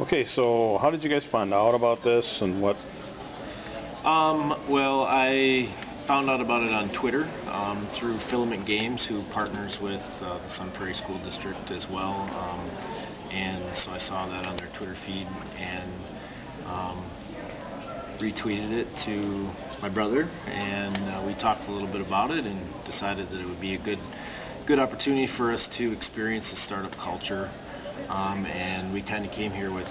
Okay, so how did you guys find out about this and what? Well, I found out about it on Twitter through Filament Games, who partners with the Sun Prairie School District as well. And so I saw that on their Twitter feed and retweeted it to my brother, and we talked a little bit about it and decided that it would be a good opportunity for us to experience the startup culture. And we kind of came here with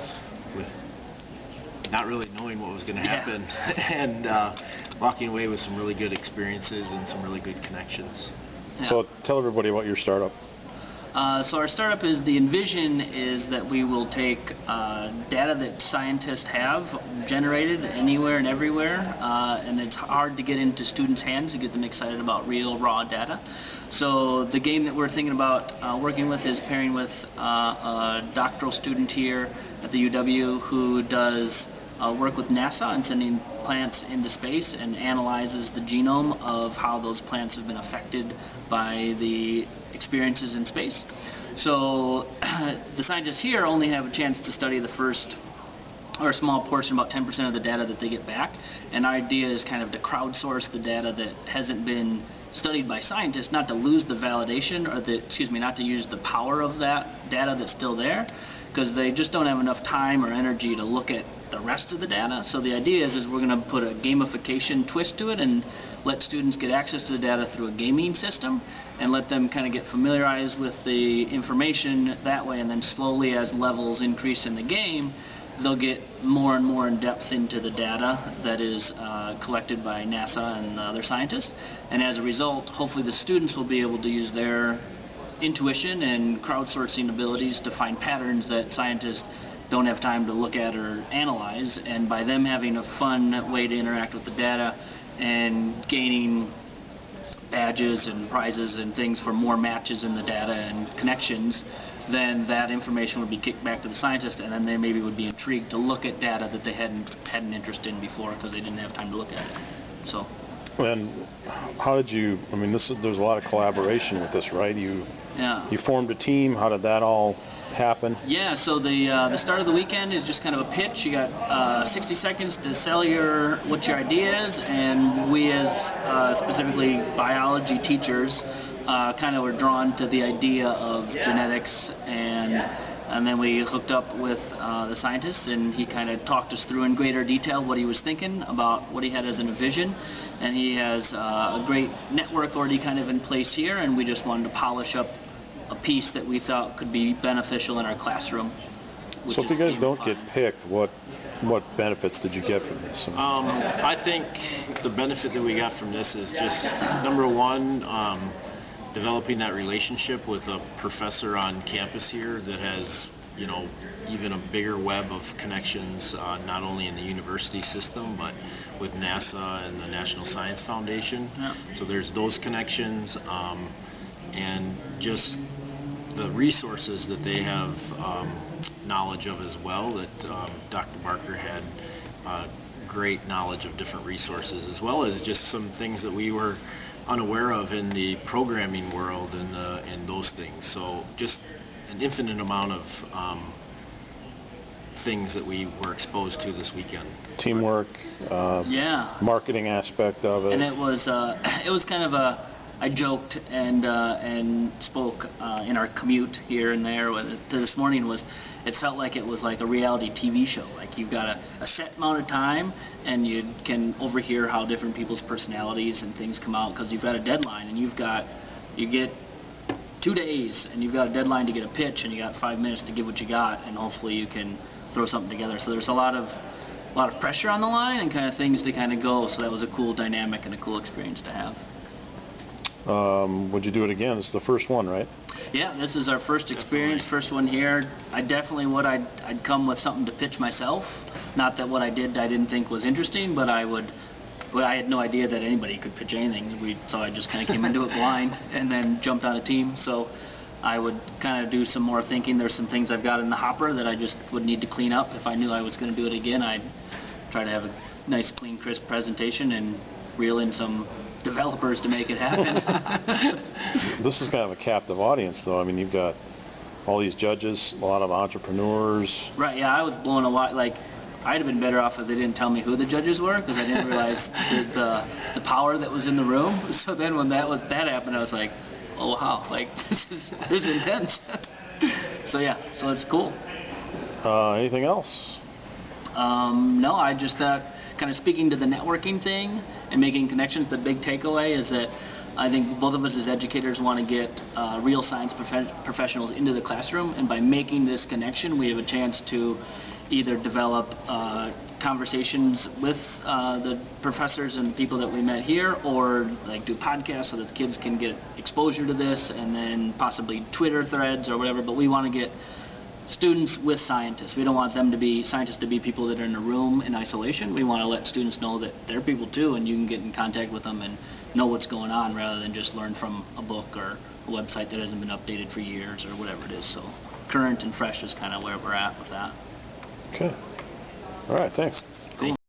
not really knowing what was going to happen, and walking away with some really good experiences and some really good connections. Yeah. So tell everybody about your startup. So our startup the envision is that we will take data that scientists have generated anywhere and everywhere, and it's hard to get into students' hands to get them excited about real raw data. So the game that we're thinking about working with is pairing with a doctoral student here at the UW who does work with NASA and sending plants into space and analyzes the genome of how those plants have been affected by the experiences in space. So the scientists here only have a chance to study the first or a small portion, about 10% of the data that they get back, and our idea is kind of to crowdsource the data that hasn't been studied by scientists, not to lose the validation, or not to use the power of that data that's still there, because they just don't have enough time or energy to look at the rest of the data. So the idea is we're going to put a gamification twist to it and let students get access to the data through a gaming system and let them kind of get familiarized with the information that way, and then slowly as levels increase in the game, they'll get more and more in depth into the data that is collected by NASA and other scientists, and as a result, hopefully the students will be able to use their intuition and crowdsourcing abilities to find patterns that scientists don't have time to look at or analyze, and by them having a fun way to interact with the data and gaining badges and prizes and things for more matches in the data and connections, then that information would be kicked back to the scientists, and then they maybe would be intrigued to look at data that they hadn't had an interest in before because they didn't have time to look at it. So. And how did you? I mean, there's a lot of collaboration with this, right? You formed a team. How did that all happen? Yeah. So the start of the weekend is just kind of a pitch. You got 60 seconds to sell what your idea is, and we as specifically biology teachers kind of were drawn to the idea of genetics, and then we hooked up with the scientist, and he kind of talked us through in greater detail what he was thinking about what he had as a vision, and he has a great network already kind of in place here, and we just wanted to polish up a piece that we thought could be beneficial in our classroom. So if you guys don't get picked, what benefits did you get from this? I think the benefit that we got from this is just, number one, developing that relationship with a professor on campus here that has, even a bigger web of connections, not only in the university system, but with NASA and the National Science Foundation. Yeah. So there's those connections, and just the resources that they have knowledge of as well, that Dr. Barker had great knowledge of different resources, as well as just some things that we were unaware of in the programming world and those things. So just an infinite amount of things that we were exposed to this weekend. Teamwork, marketing aspect of it. And it was kind of I joked and spoke in our commute here and there to this morning, it felt like it was like a reality TV show. Like you've got a set amount of time, and you can overhear how different people's personalities and things come out because you've got a deadline, and you get 2 days, and you've got a deadline to get a pitch, and you got 5 minutes to give what you got, and hopefully you can throw something together. So there's a lot of pressure on the line and kind of things to kind of go. So that was a cool dynamic and a cool experience to have. Would you do it again? This is the first one, right? Yeah, this is our first experience, first one here. I definitely would. I'd come with something to pitch myself. Not that what I didn't think was interesting, but I had no idea that anybody could pitch anything. So I just kind of came into it blind and then jumped on a team. So I would kind of do some more thinking. There's some things I've got in the hopper that I just would need to clean up. If I knew I was going to do it again, I'd try to have a nice, clean, crisp presentation and reel in some developers to make it happen. This is kind of a captive audience, though. I mean, you've got all these judges, a lot of entrepreneurs. Right, yeah, I was blown away. Like, I'd have been better off if they didn't tell me who the judges were, because I didn't realize the power that was in the room. So then when that happened, I was like, oh wow, like this is intense. So yeah, so it's cool. Anything else? No, I just kind of speaking to the networking thing and making connections. The big takeaway is that I think both of us as educators want to get real science professionals into the classroom, and by making this connection, we have a chance to either develop conversations with the professors and people that we met here, or like do podcasts so that the kids can get exposure to this, and then possibly Twitter threads or whatever. But we want to get students with scientists. We don't want scientists to be people that are in a room in isolation. We want to let students know that they're people too, and you can get in contact with them and know what's going on, rather than just learn from a book or a website that hasn't been updated for years or whatever it is. So current and fresh is kind of where we're at with that. Okay. All right, thanks. Cool.